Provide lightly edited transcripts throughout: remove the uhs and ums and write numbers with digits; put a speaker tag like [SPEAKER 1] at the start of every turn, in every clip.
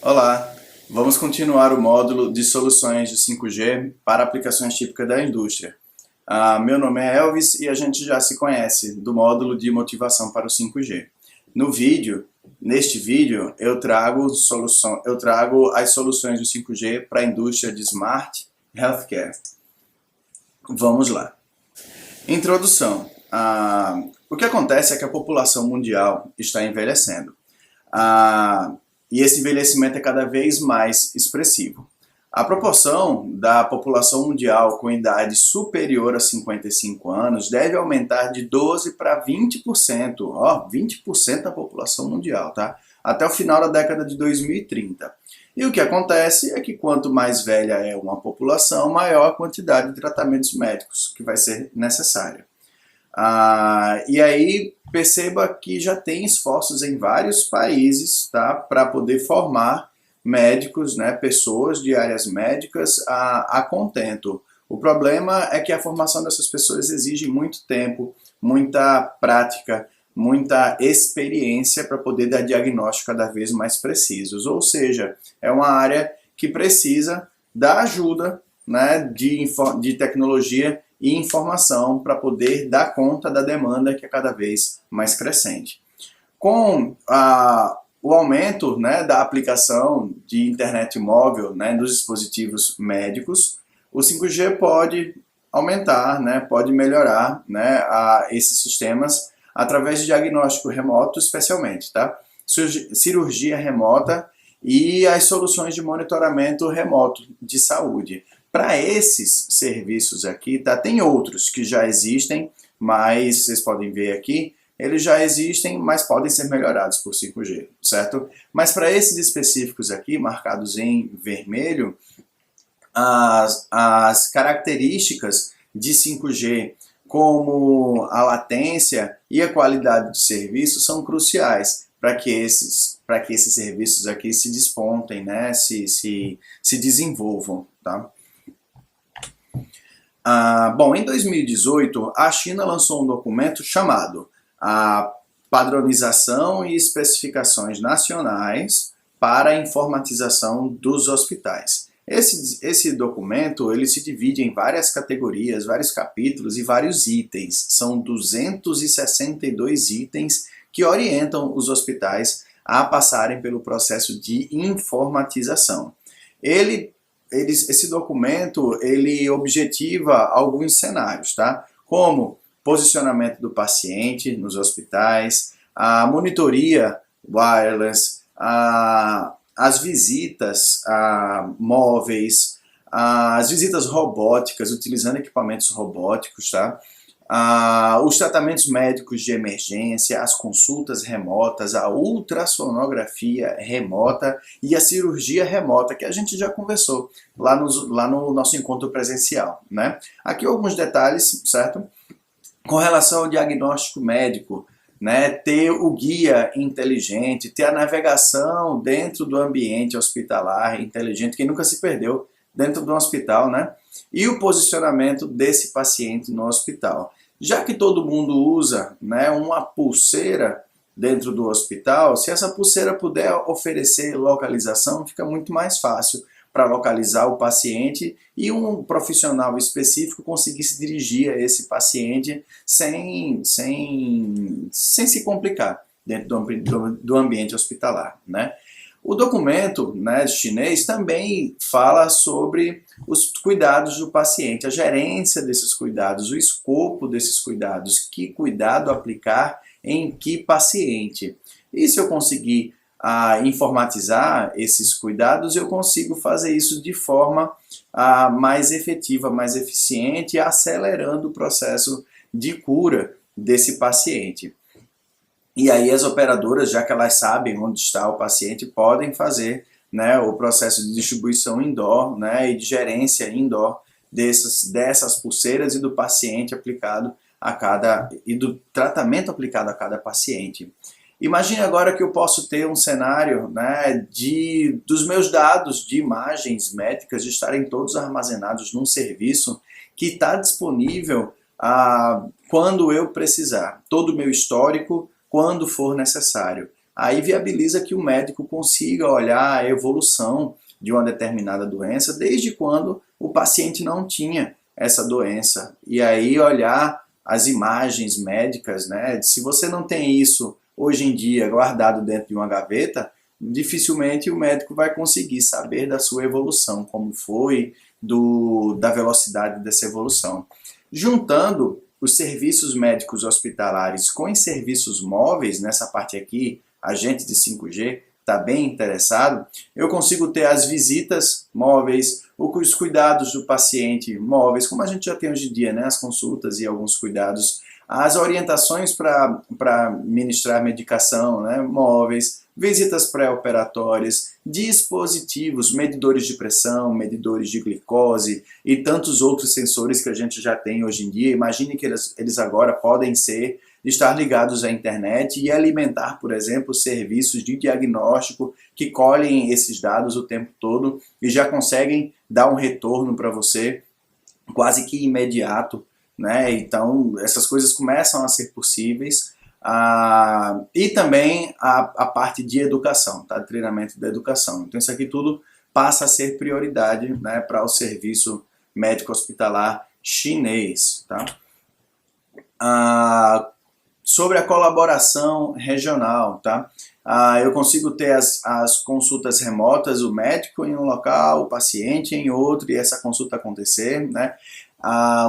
[SPEAKER 1] Olá, vamos continuar o módulo de soluções de 5G para aplicações típicas da indústria. Meu nome é Elvis e a gente já se conhece do módulo de motivação para o 5G. Neste vídeo, eu trago as soluções do 5G para a indústria de Smart Healthcare. Vamos lá. Introdução. O que acontece é que a população mundial está envelhecendo. E esse envelhecimento é cada vez mais expressivo. A proporção da população mundial com idade superior a 55 anos deve aumentar de 12 para 20%, 20% da população mundial, tá? Até o final da década de 2030. E o que acontece é que quanto mais velha é uma população, maior a quantidade de tratamentos médicos que vai ser necessária. E aí perceba que já tem esforços em vários países, tá, para poder formar médicos, né, pessoas de áreas médicas a contento. O problema é que a formação dessas pessoas exige muito tempo, muita prática, muita experiência para poder dar diagnósticos cada vez mais precisos. Ou seja, é uma área que precisa da ajuda, né, de tecnologia e informação para poder dar conta da demanda que é cada vez mais crescente. Com o aumento, né, da aplicação de internet móvel, né, dos dispositivos médicos, o 5G pode aumentar, né, pode melhorar, né, esses sistemas através de diagnóstico remoto, especialmente, tá? Cirurgia remota e as soluções de monitoramento remoto de saúde. Para esses serviços aqui, tá? Tem outros que já existem, mas vocês podem ver aqui, eles já existem, mas podem ser melhorados por 5G, certo? Mas para esses específicos aqui, marcados em vermelho, as características de 5G, como a latência e a qualidade do serviço, são cruciais para que esses serviços aqui se despontem, né? se desenvolvam, tá? Bom, em 2018, a China lançou um documento chamado a Padronização e Especificações Nacionais para a Informatização dos Hospitais. Esse documento ele se divide em várias categorias, vários capítulos e vários itens. São 262 itens que orientam os hospitais a passarem pelo processo de informatização. Esse documento ele objetiva alguns cenários, tá? Como posicionamento do paciente nos hospitais, a monitoria wireless, as visitas móveis, as visitas robóticas, utilizando equipamentos robóticos, tá? Os tratamentos médicos de emergência, as consultas remotas, a ultrassonografia remota e a cirurgia remota, que a gente já conversou lá no nosso encontro presencial, né? Aqui alguns detalhes, certo? Com relação ao diagnóstico médico, né? Ter o guia inteligente, ter a navegação dentro do ambiente hospitalar inteligente, que nunca se perdeu dentro do hospital, né? E o posicionamento desse paciente no hospital. Já que todo mundo usa, né, uma pulseira dentro do hospital, se essa pulseira puder oferecer localização, fica muito mais fácil para localizar o paciente e um profissional específico conseguir se dirigir a esse paciente sem se complicar dentro do ambiente hospitalar, né? O documento, né, chinês também fala sobre os cuidados do paciente, a gerência desses cuidados, o escopo desses cuidados, que cuidado aplicar em que paciente. E se eu conseguir informatizar esses cuidados, eu consigo fazer isso de forma mais efetiva, mais eficiente, acelerando o processo de cura desse paciente. E aí as operadoras, já que elas sabem onde está o paciente, podem fazer, né, o processo de distribuição indoor, né, e de gerência indoor dessas pulseiras e do paciente aplicado e do tratamento aplicado a cada paciente. Imagine agora que eu posso ter um cenário, né, dos meus dados de imagens médicas de estarem todos armazenados num serviço que está disponível quando eu precisar. Todo o meu histórico, quando for necessário. aí viabiliza que o médico consiga olhar a evolução de uma determinada doença desde quando o paciente não tinha essa doença. E aí olhar as imagens médicas, né? Se você não tem isso hoje em dia guardado dentro de uma gaveta, dificilmente o médico vai conseguir saber da sua evolução, como foi, da velocidade dessa evolução. Juntando os serviços médicos hospitalares com os serviços móveis, nessa parte aqui, a gente de 5G está bem interessado, eu consigo ter as visitas móveis, os cuidados do paciente móveis, como a gente já tem hoje em dia, né, as consultas e alguns cuidados, as orientações para ministrar medicação, né, móveis, visitas pré-operatórias, dispositivos, medidores de pressão, medidores de glicose e tantos outros sensores que a gente já tem hoje em dia. Imagine que eles agora podem estar ligados à internet e alimentar, por exemplo, serviços de diagnóstico que colhem esses dados o tempo todo e já conseguem dar um retorno para você quase que imediato, né? Então, essas coisas começam a ser possíveis. E também a parte de educação, tá? Treinamento da educação. Então, isso aqui tudo passa a ser prioridade, né, para o serviço médico hospitalar chinês. Tá? Sobre a colaboração regional, tá? Eu consigo ter as consultas remotas, o médico em um local, o paciente em outro, e essa consulta acontecer, né?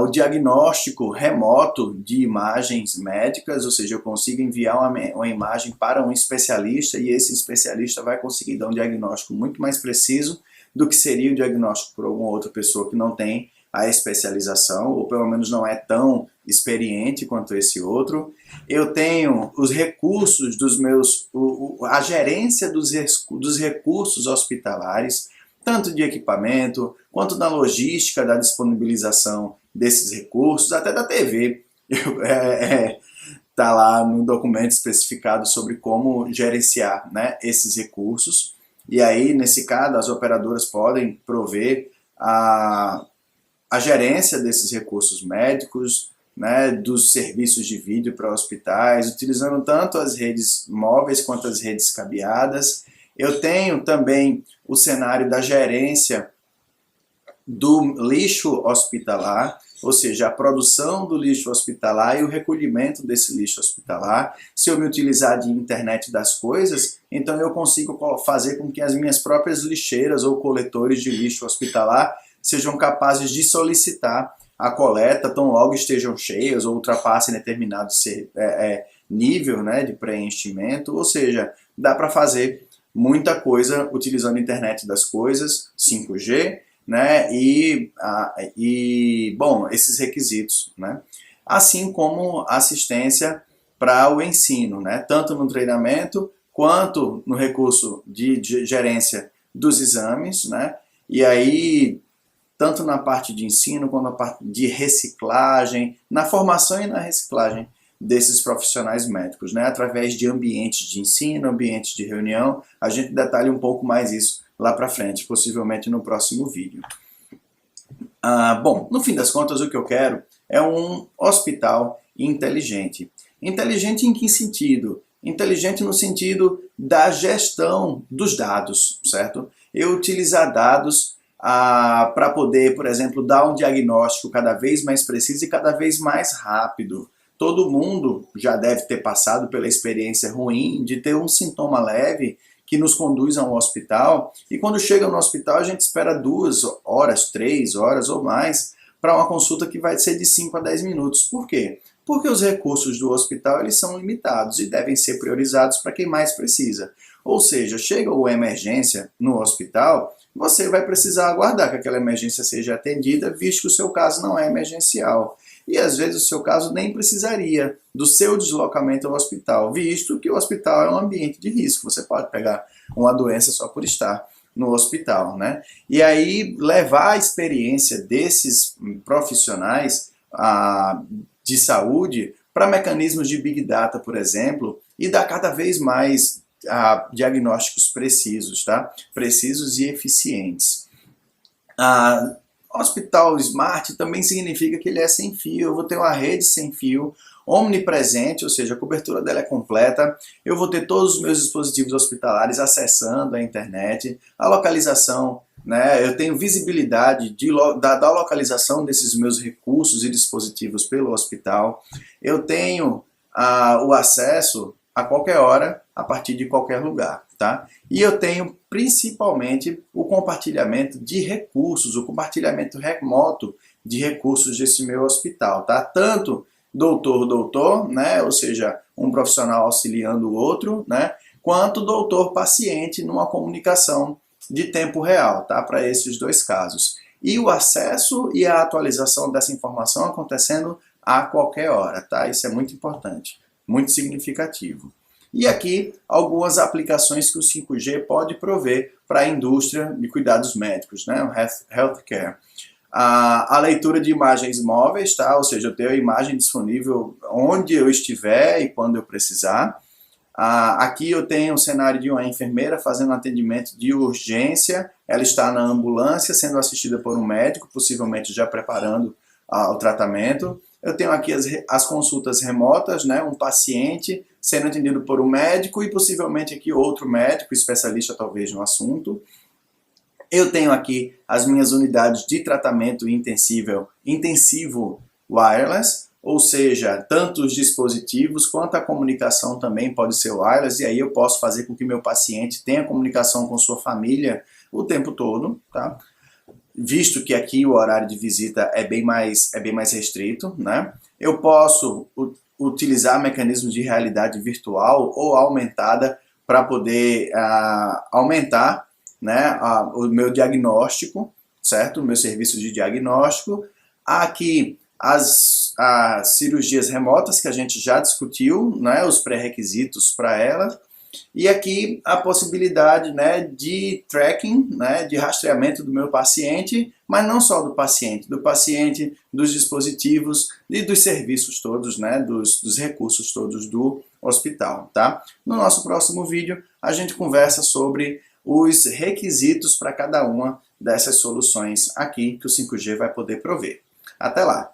[SPEAKER 1] O diagnóstico remoto de imagens médicas, ou seja, eu consigo enviar uma imagem para um especialista e esse especialista vai conseguir dar um diagnóstico muito mais preciso do que seria o diagnóstico por alguma outra pessoa que não tem a especialização, ou pelo menos não é tão experiente quanto esse outro. Eu tenho os recursos a gerência dos recursos hospitalares, tanto de equipamento, quanto da logística da disponibilização desses recursos, até da TV. Está lá no documento especificado sobre como gerenciar, né, esses recursos. E aí, nesse caso, as operadoras podem prover a gerência desses recursos médicos, né, dos serviços de vídeo para hospitais, utilizando tanto as redes móveis quanto as redes cabeadas. Eu tenho também o cenário da gerência do lixo hospitalar, ou seja, a produção do lixo hospitalar e o recolhimento desse lixo hospitalar. Se eu me utilizar de internet das coisas, então eu consigo fazer com que as minhas próprias lixeiras ou coletores de lixo hospitalar sejam capazes de solicitar a coleta, tão logo estejam cheias ou ultrapassem determinado nível, né, de preenchimento. Ou seja, dá para fazer muita coisa utilizando a internet das coisas, 5G, né, bom, esses requisitos, né, assim como assistência para o ensino, né, tanto no treinamento quanto no recurso de gerência dos exames, né, e aí tanto na parte de ensino quanto na parte de reciclagem, na formação e na reciclagem desses profissionais médicos, né, através de ambientes de ensino, ambientes de reunião. A gente detalha um pouco mais isso lá para frente, possivelmente no próximo vídeo. Bom, no fim das contas, o que eu quero é um hospital inteligente. Inteligente em que sentido? Inteligente no sentido da gestão dos dados, certo? Eu utilizar dados para poder, por exemplo, dar um diagnóstico cada vez mais preciso e cada vez mais rápido. Todo mundo já deve ter passado pela experiência ruim de ter um sintoma leve que nos conduz a um hospital, e quando chega no hospital a gente espera 2 horas, 3 horas ou mais para uma consulta que vai ser de 5 a 10 minutos. Por quê? Porque os recursos do hospital eles são limitados e devem ser priorizados para quem mais precisa. Ou seja, chega uma emergência no hospital, você vai precisar aguardar que aquela emergência seja atendida, visto que o seu caso não é emergencial. E às vezes o seu caso nem precisaria do seu deslocamento ao hospital, visto que o hospital é um ambiente de risco. Você pode pegar uma doença só por estar no hospital, né? E aí levar a experiência desses profissionais de saúde para mecanismos de Big Data, por exemplo, e dar cada vez mais diagnósticos precisos, tá? Precisos e eficientes. Hospital Smart também significa que ele é sem fio, eu vou ter uma rede sem fio, omnipresente, ou seja, a cobertura dela é completa, eu vou ter todos os meus dispositivos hospitalares acessando a internet, a localização, né, eu tenho visibilidade da localização desses meus recursos e dispositivos pelo hospital, eu tenho o acesso a qualquer hora, a partir de qualquer lugar, tá? E eu tenho principalmente o compartilhamento de recursos, o compartilhamento remoto de recursos desse meu hospital, tá? Tanto doutor-doutor, né? Ou seja, um profissional auxiliando o outro, né? Quanto doutor-paciente numa comunicação de tempo real, tá? Para esses dois casos. E o acesso e a atualização dessa informação acontecendo a qualquer hora, tá? Isso é muito importante, muito significativo. E aqui algumas aplicações que o 5G pode prover para a indústria de cuidados médicos, né? O healthcare. A leitura de imagens móveis, tá? Ou seja, eu tenho a imagem disponível onde eu estiver e quando eu precisar. Aqui eu tenho o cenário de uma enfermeira fazendo atendimento de urgência, ela está na ambulância sendo assistida por um médico, possivelmente já preparando o tratamento. Eu tenho aqui as consultas remotas, né? Um paciente sendo atendido por um médico e possivelmente aqui outro médico, especialista talvez no assunto. Eu tenho aqui as minhas unidades de tratamento intensivo wireless, ou seja, tanto os dispositivos quanto a comunicação também pode ser wireless, e aí eu posso fazer com que meu paciente tenha comunicação com sua família o tempo todo, tá? Visto que aqui o horário de visita é bem mais restrito, né? Eu posso utilizar mecanismos de realidade virtual ou aumentada para poder aumentar, né, o meu diagnóstico, certo? O meu serviço de diagnóstico. Aqui as cirurgias remotas que a gente já discutiu, né, os pré-requisitos para elas. E aqui a possibilidade, né, de tracking, né, de rastreamento do meu paciente, mas não só do paciente, dos dispositivos e dos serviços todos, né, dos recursos todos do hospital, tá? No nosso próximo vídeo a gente conversa sobre os requisitos para cada uma dessas soluções aqui que o 5G vai poder prover. Até lá!